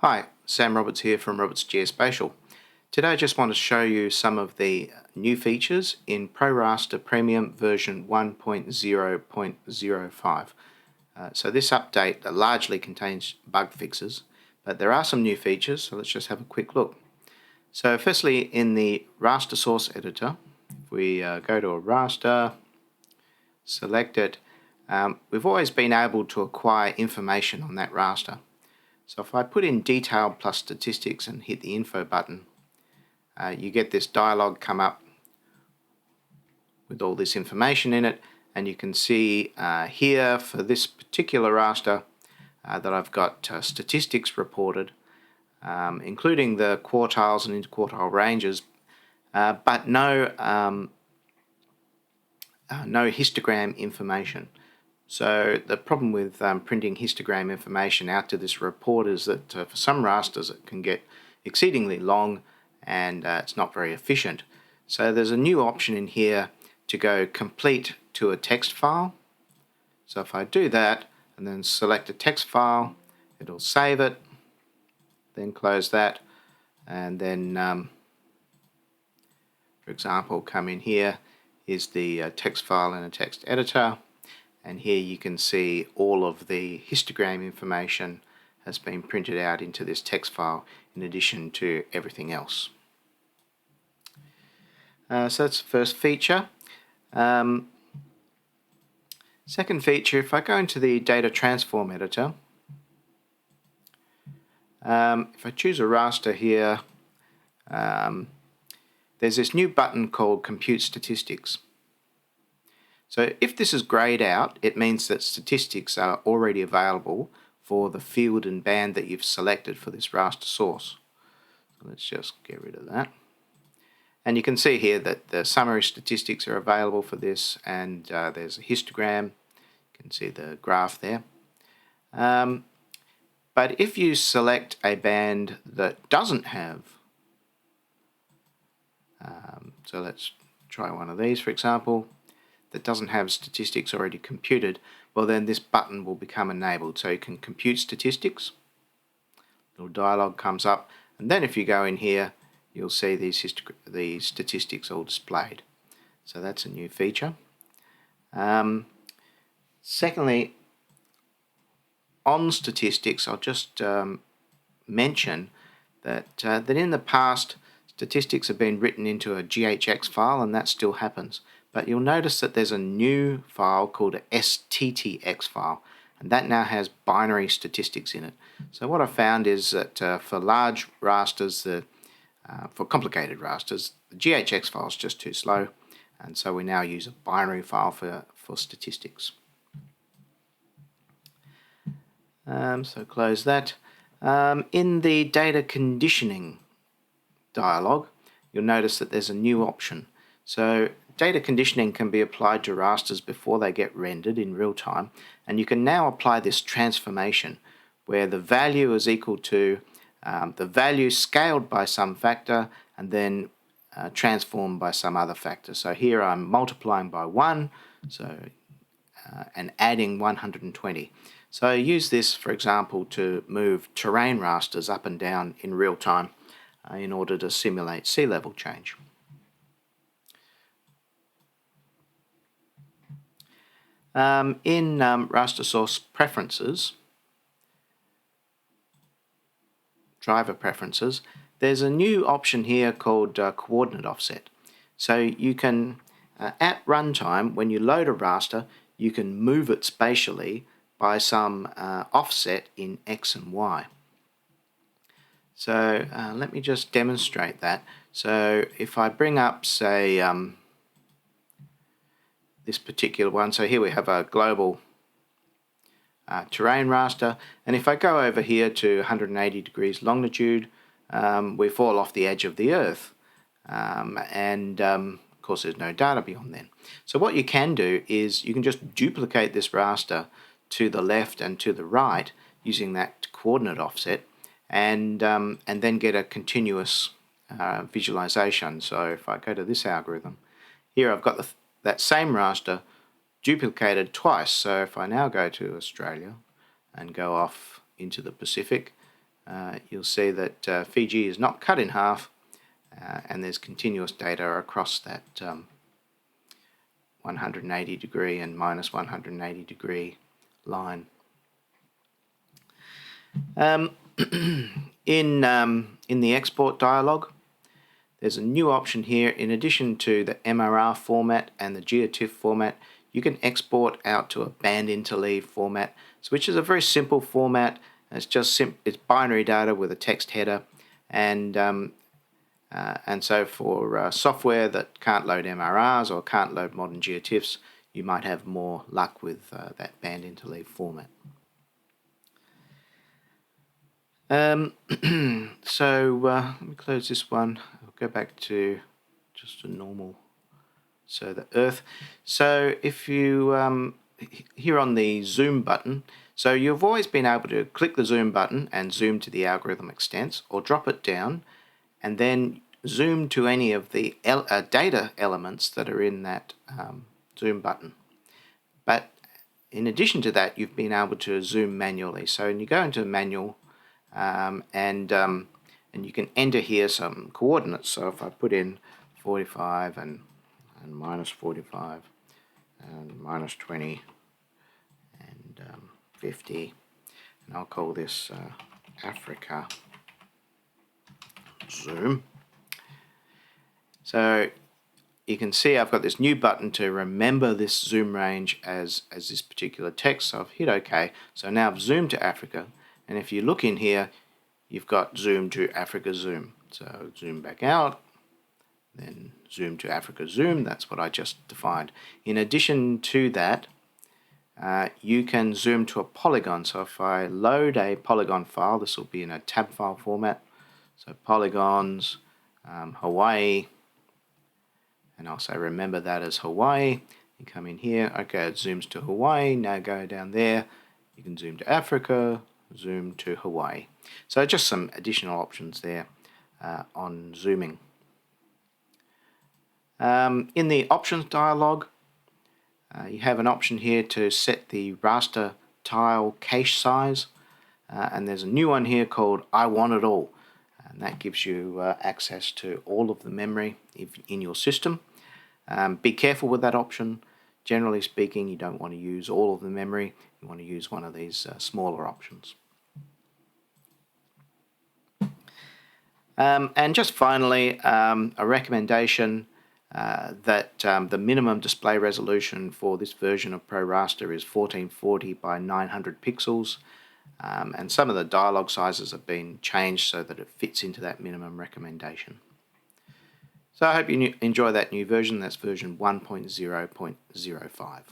Hi, Sam Roberts here from Roberts Geospatial. Today I just want to show you some of the new features in ProRaster Premium version 1.0.05. So this update largely contains bug fixes, but there are some new features, so let's just have a quick look. So firstly, in the raster source editor, if we go to a raster, select it, we've always been able to acquire information on that raster. So if I put in detail plus statistics and hit the info button, you get this dialog come up with all this information in it, and you can see here for this particular raster that I've got statistics reported, including the quartiles and interquartile ranges, but no histogram information. So the problem with printing histogram information out to this report is that for some rasters it can get exceedingly long and it's not very efficient. So there's a new option in here to go complete to a text file. So if I do that and then select a text file, it'll save it, then close that, and then for example come in here. Here's the text file in a text editor. And here you can see all of the histogram information has been printed out into this text file in addition to everything else. So that's the first feature. Second feature, if I go into the data transform editor, if I choose a raster here, there's this new button called Compute Statistics. So if this is grayed out, it means that statistics are already available for the field and band that you've selected for this raster source. So let's just get rid of that. And you can see here that the summary statistics are available for this, and there's a histogram. You can see the graph there. But if you select a band that doesn't have, so let's try one of these for example, that doesn't have statistics already computed, well then this button will become enabled. So you can compute statistics, little dialog comes up, and then if you go in here you'll see these statistics all displayed. So that's a new feature. Secondly, on statistics, I'll just mention that in the past statistics have been written into a GHX file, and that still happens. But you'll notice that there's a new file called a STTX file, and that now has binary statistics in it. So what I found is that for large rasters, for complicated rasters, the GHX file is just too slow, and so we now use a binary file for statistics. So close that. In the data conditioning dialog, you'll notice that there's a new option. So data conditioning can be applied to rasters before they get rendered in real time, and you can now apply this transformation where the value is equal to the value scaled by some factor and then transformed by some other factor. So here I'm multiplying by 1 and adding 120. So I use this, for example, to move terrain rasters up and down in real time in order to simulate sea level change. In raster source preferences, driver preferences, there's a new option here called coordinate offset. So you can, at runtime, when you load a raster, you can move it spatially by some offset in X and Y. So let me just demonstrate that. So if I bring up, say, this particular one, so here we have a global terrain raster, and if I go over here to 180 degrees longitude, we fall off the edge of the Earth, and of course there's no data beyond then. So what you can do is you can just duplicate this raster to the left and to the right using that coordinate offset, and then get a continuous visualization. So if I go to this algorithm, here I've got that same raster duplicated twice. So if I now go to Australia and go off into the Pacific, you'll see that Fiji is not cut in half, and there's continuous data across that 180 degree and minus 180 degree line. In the export dialog, there's a new option here. In addition to the MRR format and the GeoTIFF format, you can export out to a band interleave format, which is a very simple format. It's just it's binary data with a text header, and so for software that can't load MRRs or can't load modern GeoTIFFs, you might have more luck with that band interleave format. So let me close this one. I'll go back to just a normal. So the Earth. So if you here on the zoom button, so you've always been able to click the zoom button and zoom to the algorithm extents, or drop it down and then zoom to any of the data elements that are in that zoom button. But in addition to that, you've been able to zoom manually. So when you go into manual, and you can enter here some coordinates. So if I put in 45 and minus 45 and minus 20 and 50, and I'll call this Africa zoom. So you can see I've got this new button to remember this zoom range as this particular text. So I've hit OK. So now I've zoomed to Africa. And if you look in here, you've got zoom to Africa zoom. So zoom back out, then zoom to Africa zoom. That's what I just defined. In addition to that, you can zoom to a polygon. So if I load a polygon file, this will be in a tab file format. So polygons, Hawaii, and I'll say remember that as Hawaii. You come in here, okay, it zooms to Hawaii. Now go down there, you can zoom to Africa, zoom to Hawaii. So just some additional options there on zooming. In the options dialog, you have an option here to set the raster tile cache size, and there's a new one here called I want it all, and that gives you access to all of the memory in your system. Be careful with that option. Generally speaking, you don't want to use all of the memory. You want to use one of these smaller options. And just finally, a recommendation that the minimum display resolution for this version of ProRaster is 1440 by 900 pixels. And some of the dialog sizes have been changed so that it fits into that minimum recommendation. So I hope you enjoy that new version. That's version 1.0.05.